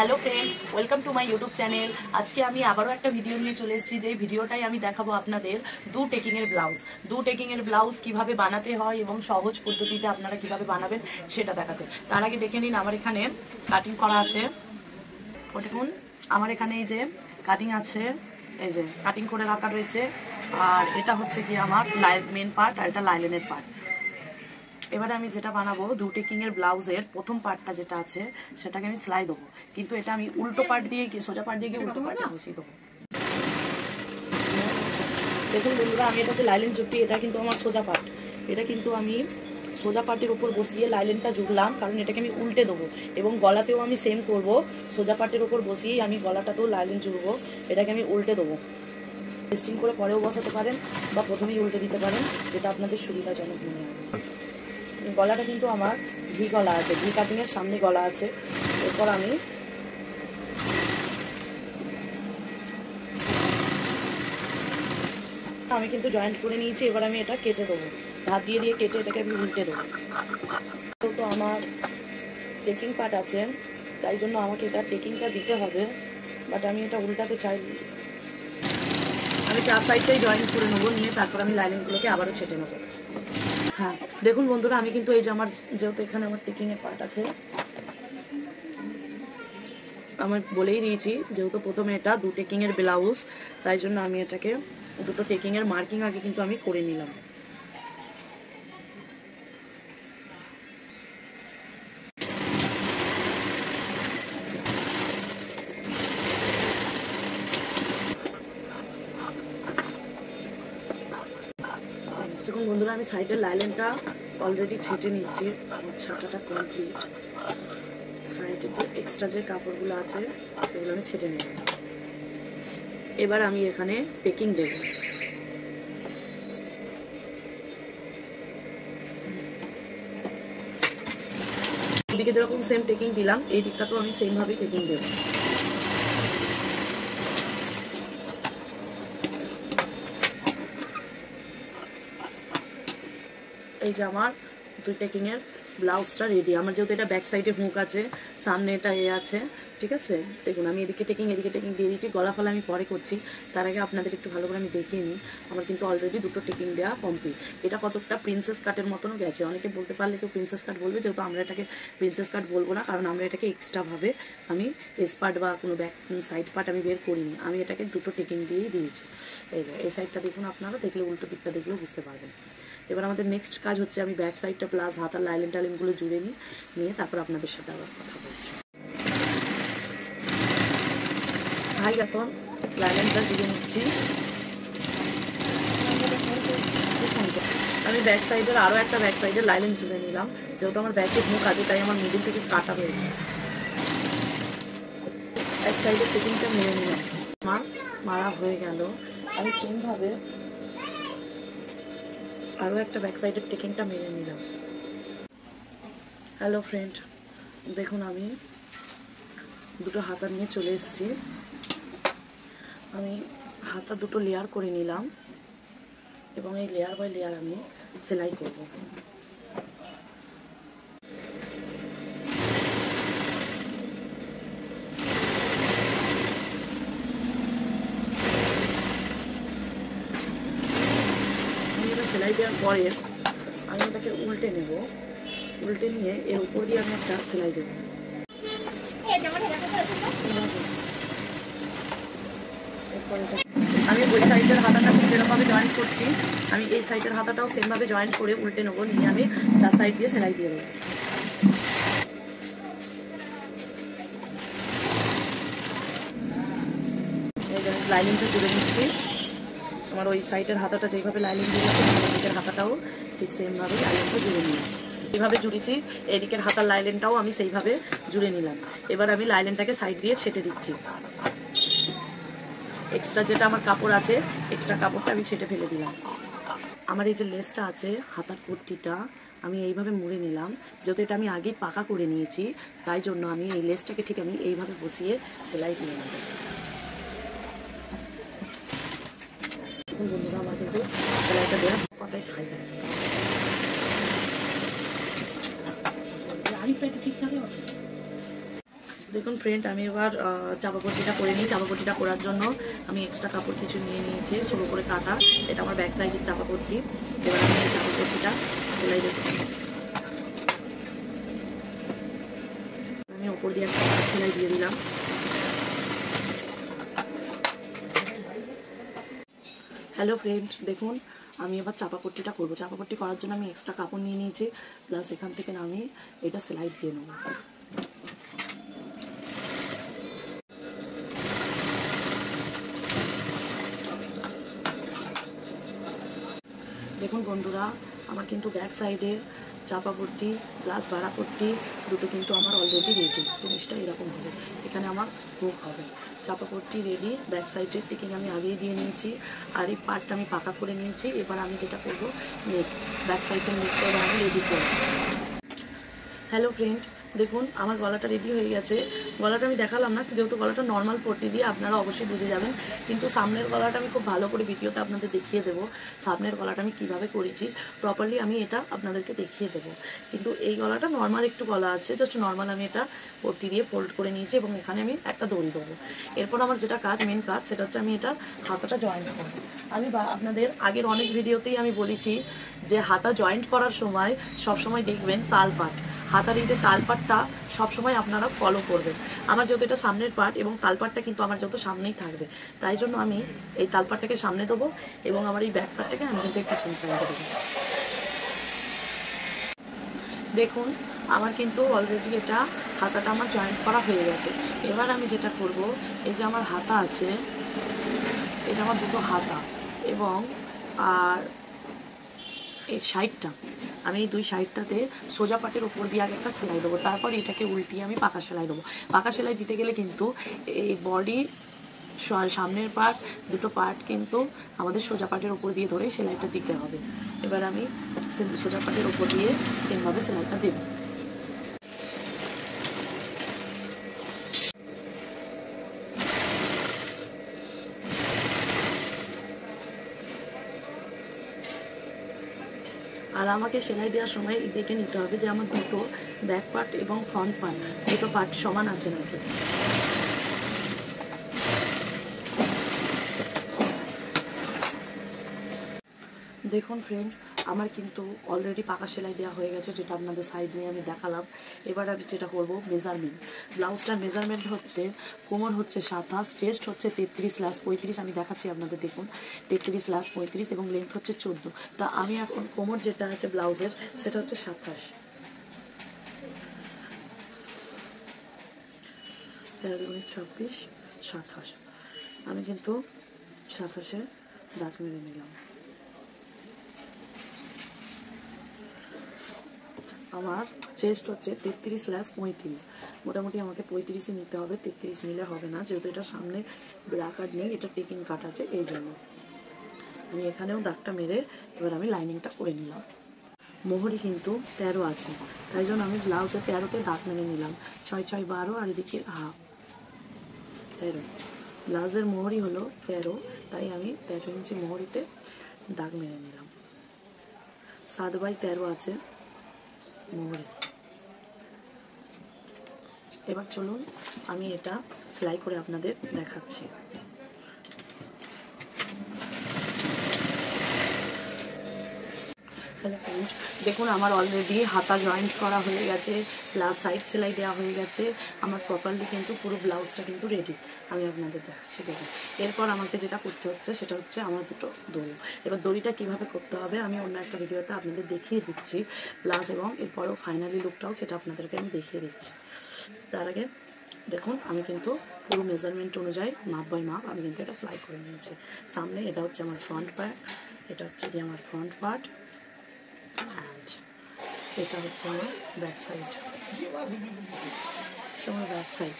Hello friend welcome to my YouTube channel. आज के आमी आबारो एक भिडियो निये चले एसेछि जे भिडियोटाई आमी देखाबो आपनादेर दु टेकिंगेर ब्लाउज किभाबे बानाते हय एबं सहज पद्धतिते आपनारा किभाबे बानाबेन सेटा देखाते। तार आगे देखे निन आमार एखाने काटिंग करा आछे। देखुन आमार एखाने एई जे काटिंग आछे, এই যে কাটিং করে রাখা রয়েছে। আর এটা হচ্ছে কি আমার মেন পার্ট আর এটা লাইলেনের পার্ট। এবারে আমি যেটা বানাবো দু টেকিংয়ের ব্লাউজের প্রথম পার্টটা যেটা আছে সেটাকে আমি সেলাই দেবো, কিন্তু এটা আমি উল্টো পার্ট দিয়ে কি সোজা পার্ট দিয়ে উল্টো পার্টে বসিয়ে দেবো। দেখুন বন্ধুরা, আমি এটা যে লাইলেন জুটি এটা কিন্তু আমার সোজা পার্ট, এটা কিন্তু আমি সোজা পার্টের উপর বসিয়ে লাইলেনটা জুড়লাম, কারণ এটাকে আমি উল্টে দেবো এবং গলাতেও আমি সেম করব। সোজা পার্টের উপর বসিয়েই আমি গলাটাতেও লাইলেন জুড়বো, এটাকে আমি উল্টে দেবো। টেস্টিং করে পরেও বসাতে পারেন বা প্রথমেই উল্টে দিতে পারেন, যেটা আপনাদের সুবিধাজনক মনে হয়। গলাটা কিন্তু আমার ভি গলা আছে, ভি কাটিংয়ের সামনে গলা আছে। এরপর আমি কিন্তু জয়েন্ট করে নিয়েছি। এবার আমি এটা কেটে দেবো, ধার দিয়ে দিয়ে কেটে এটাকে আমি উল্টে দেবো। তো আমার টেকিং পার্ট আছে, তাই জন্য আমাকে এটা টেকিংটা দিতে হবে, বাট আমি এটা উল্টাতে চাই। আমি চার সাইডটাই জয়েন্ট করে নেবো, নিয়ে তারপর আমি লাইনিংগুলোকে আবারও ছেটে নেবো। হ্যাঁ দেখুন বন্ধুরা, আমি কিন্তু এই যে আমার যেহেতু এখানে আমার টেকিংয়ের পার্ট আছে, আমার বলেই দিয়েছি যেহেতু প্রথমে এটা দু টেকিংয়ের ব্লাউজ, তাই জন্য আমি এটাকে দুটো টেকিংয়ের মার্কিং আগে কিন্তু আমি করে নিলাম। দেখুন বন্ধুরা, আমি সাইডের লাইলেনটা অলরেডি ছেটে নিচ্ছি, ছাটাটা কমপ্লিট। সাইডের যে এক্সট্রা যে কাপড়গুলো আছে সেগুলো আমি ছেটে নেব। এবার আমি এখানে টেকিং দেব। এদিকে যেরকম সেম টেকিং দিলাম, এই দিকটাতেও আমি সেম ভাবে টেকিং দেব। এই যে আমার দুই টেকিংয়ের ব্লাউজটা রেডি। আমার যেহেতু এটা ব্যাক সাইডে হুক আছে, সামনে এটা এ আছে, ঠিক আছে। দেখুন আমি এদিকে টেকিং দিয়ে দিয়েছি। গলা ফলা আমি পরে করছি, তার আগে আপনাদের একটু ভালো করে আমি দেখিয়ে নিই। আমার কিন্তু অলরেডি দুটো টেকিং দেওয়া কমপ্লিট। এটা কতটা প্রিন্সেস কাটের মতনও গেছে। অনেকে বলতে পারলে কেউ প্রিন্সেস কাট বলবে, যেহেতু আমরা এটাকে প্রিন্সেস কাট বলবো না, কারণ আমরা এটাকে এক্সট্রাভাবে আমি এস পার্ট বা কোনো ব্যাক সাইড পার্ট আমি বের করিনি। আমি এটাকে দুটো টেকিং দিয়েই দিয়েছি। এই সাইডটা দেখুন, আপনারা দেখলে উল্টো দিকটা দেখলেও বুঝতে পারবেন। এবার আমাদের নেক্সট কাজ হচ্ছে আমি ব্যাক সাইডটা প্লাস হাতার লাইলেন টাইলেনগুলো জুড়ে নিয়ে তারপর আপনাদের সাথে আবার কথা বলছি। ভাই এখন লাইলেনটা জুড়ে নিচ্ছি। আমি ব্যাক সাইডের আরও একটা ব্যাক সাইডের লাইলেন জুড়ে নিলাম, যেহেতু আমার ব্যাকে মুখ আছে তাই আমার মিডিল থেকে কাটা হয়েছে। ব্যাক সাইডের টেকিংটা মেরে নিলাম, আমার মারা হয়ে গেল। আমি সেমভাবে আরও একটা ব্যাক সাইডের টেকিংটা মেরে নিলাম। হ্যালো ফ্রেন্ড, দেখুন আমি দুটো হাতা নিয়ে চলে এসেছি। আমি হাতা দুটো লেয়ার করে নিলাম এবং এই লেয়ার বাই লেয়ার আমি সেলাই করব। সেলাই দেওয়ার পরে আমি এটাকে উল্টে নেব, উল্টে নিয়ে এর উপর দিয়ে আমি একটা সেলাই দেবো। আমি ওই সাইডের হাতাটা যেরকমভাবে জয়েন্ট করছি, আমি এই সাইডের হাতাটাও সেমভাবে জয়েন্ট করে উল্টে নেবো, নিয়ে আমি চার সাইড দিয়ে সেলাই দিয়ে দেবো। লাইনিংটা জুড়ে নিচ্ছি। আমার ওই সাইডের হাতাটা যেইভাবে লাইনিং দিয়েছে, এদিকের হাতাটাও ঠিক সেমভাবে লাইনিংটা জুড়ে নিলাম। এইভাবে জুড়েছি, এদিকের হাতার লাইলেনটাও আমি সেইভাবে জুড়ে নিলাম। এবার আমি লাইলেনটাকে সাইড দিয়ে ছেটে দিচ্ছি। এক্সট্রা যেটা আমার কাপড় আছে, এক্সট্রা কাপড়টা আমি ছেটে ফেলে দিলাম। আমার এই যে লেসটা আছে, হাতার কুর্তিটা আমি এইভাবে মুড়ে নিলাম। যেহেতু এটা আমি আগেই পাকা করে নিয়েছি, তাই জন্য আমি এই লেসটাকে ঠিক আমি এইভাবে বসিয়ে সেলাই দিয়ে নেব। বন্ধুরা আমার কিন্তু সেলাইটা দেওয়া কথাই সাই দেয়। আরেকটা একটু ঠিক থাকে দেখুন ফ্রেন্ড, আমি এবার চাপাপট্টিটা করে নিই। চাপাপট্টিটা করার জন্য আমি এক্সট্রা কাপড় কিছু নিয়ে নিয়েছি, সরু করে কাটা। এটা আমার ব্যাক সাইডের চাপাপট্টি। এবার আমি এই চাপাপট্টিটা সেলাই দেবো। আমি ওপর দিয়ে একটা সেলাই দিয়ে দিলাম। হ্যালো ফ্রেন্ড, দেখুন আমি এবার চাপাপট্টিটা করবো। চাপাপট্টি করার জন্য আমি এক্সট্রা কাপড় নিয়ে নিয়েছি, প্লাস এখান থেকে আমি এটা সেলাই দিয়ে নেবো। দেখুন বন্ধুরা, আমার কিন্তু ব্যাক সাইডে চাপাপট্টি প্লাস বাড়াপট্টি দুটো কিন্তু আমার অলরেডি রেডি। জিনিসটা এরকম হবে, এখানে আমার হুক হবে। চাপাপট্টি রেডি, ব্যাক সাইডের টিকিং আমি আগেই দিয়ে নিয়েছি, আর এই পার্টটা আমি পাকা করে নিয়েছি। এবার আমি যেটা করবো, নেক, ব্যাক সাইডের নেকটা এবার আমি রেডি করব। হ্যালো ফ্রেন্ড, দেখুন আমার গলাটা রেডি হয়ে গেছে। গলাটা আমি দেখালাম না, যেহেতু গলাটা নর্মাল পট্টি দিয়ে, আপনারা অবশ্যই বুঝে যাবেন। কিন্তু সামনের গলাটা আমি খুব ভালো করে ভিডিওতে আপনাদের দেখিয়ে দেবো। সামনের গলাটা আমি কীভাবে করেছি প্রপারলি আমি এটা আপনাদেরকে দেখিয়ে দেবো। কিন্তু এই গলাটা নর্মাল একটু গলা আছে, জাস্ট নর্মাল আমি এটা পট্টি দিয়ে ফোল্ড করে নিয়েছি এবং এখানে আমি একটা দড়ি দেবো। এরপর আমার যেটা কাজ, মেন কাজ, সেটা হচ্ছে আমি এটা হাতাটা জয়েন্ট করবো। আমি আপনাদের আগের অনেক ভিডিওতেই আমি বলেছি যে হাতা জয়েন্ট করার সময় সবসময় দেখবেন তালপাট, হাতার এই যে তালপাটটা সবসময় আপনারা ফলো করবেন। আমার যেহেতু এটা সামনের পার্ট এবং তালপাটটা কিন্তু আমার যত সামনেই থাকবে, তাই জন্য আমি এই তালপাটটাকে সামনে দেবো এবং আমার এই ব্যাক পার্টটাকে আমি কিন্তু একটু পিছন সাইডে দেবো। দেখুন আমার কিন্তু অলরেডি এটা হাতাটা আমার জয়েন্ট করা হয়ে গেছে। এবার আমি যেটা করব, এই যে আমার হাতা আছে, এই যে আমার দুটো হাতা এবং আর এই সাইডটা, আমি এই দুই সাইডটাতে সোজা পাটের উপর দিয়ে আগে একটা সেলাই দেবো। তারপর এটাকে উল্টিয়ে আমি পাকা সেলাই দেবো। পাকা সেলাই দিতে গেলে কিন্তু এই বডি সামনের পার্ট দুটো পার্ট কিন্তু আমাদের সোজা পাটের উপর দিয়ে ধরে সেলাইটা দিতে হবে। এবার আমি সোজা পাটের উপর দিয়ে সেমভাবে সেলাইটা দেবো। আর আমাকে সেলাই দেওয়ার সময় দেখে নিতে হবে যে আমার দুটো ব্যাক পার্ট এবং ফ্রন্ট পার্ট দুটো পার্ট সমান আছে নাকি। দেখুন ফ্রেন্ড, আমার কিন্তু অলরেডি পাকা সেলাই দেওয়া হয়ে গেছে, যেটা আপনাদের সাইড নিয়ে আমি দেখালাম। এবার আমি যেটা করবো, মেজারমেন্ট। ব্লাউজটার মেজারমেন্ট হচ্ছে, কোমর হচ্ছে 27, চেস্ট হচ্ছে 33/35, আমি দেখাচ্ছি আপনাদের। দেখুন 33/35 এবং লেন্থ হচ্ছে 14। তা আমি এখন কোমর যেটা আছে ব্লাউজের, সেটা হচ্ছে 27, 13×26, 27। আমি কিন্তু 27-এ দাগ মেরে নিলাম। আমার চেস্ট হচ্ছে 33/35, মোটামুটি আমাকে 35ই নিতে হবে, 33 নিলে হবে না, যেহেতু এটা সামনে ব্ল্যাক কাট নেই, এটা টেকিং কাট আছে, এই জন্য আমি এখানেও দাগটা মেরে এবার আমি লাইনিংটা করে নিলাম। মোহরি কিন্তু 13 আছে, তাই জন্য আমি ব্লাউজে 13তে দাগ মেরে নিলাম। 6×6 = 12 আর এদিকে হাফ 13। ব্লাউজের মোহরি হলো 13, তাই আমি 13 ইঞ্চি মোহরিতে দাগ মেরে নিলাম। 7/13 আছে মোহরি। এবার চলুন আমি এটা সেলাই করে আপনাদের দেখাচ্ছি। হ্যালো ফ্রেন্ড, দেখুন আমার অলরেডি হাতা জয়েন্ট করা হয়ে গেছে, প্লাস সাইড সেলাই দেওয়া হয়ে গেছে। আমার প্রপারলি কিন্তু পুরো ব্লাউজটা কিন্তু রেডি, আমি আপনাদের দেখাচ্ছি। দেখুন এরপর আমাকে যেটা করতে হচ্ছে সেটা হচ্ছে আমার দুটো দড়ি। এবার দড়িটা কীভাবে করতে হবে আমি অন্য একটা ভিডিওতে আপনাদের দেখিয়ে দিচ্ছি, প্লাস এবং এরপরও ফাইনালি লুকটাও সেটা আপনাদেরকে আমি দেখিয়ে দিচ্ছি। তার আগে দেখুন আমি কিন্তু পুরো মেজারমেন্ট অনুযায়ী মাপ বাই মাপ আমি কিন্তু এটা সেলাই করে নিয়েছি। সামনে এটা হচ্ছে আমার ফ্রন্ট পার্ট, এটা হচ্ছে কি আমার ফ্রন্ট পার্ট, অ্যান্ড এটা হচ্ছে আমার ব্যাক সাইড, আমার ব্যাক সাইড।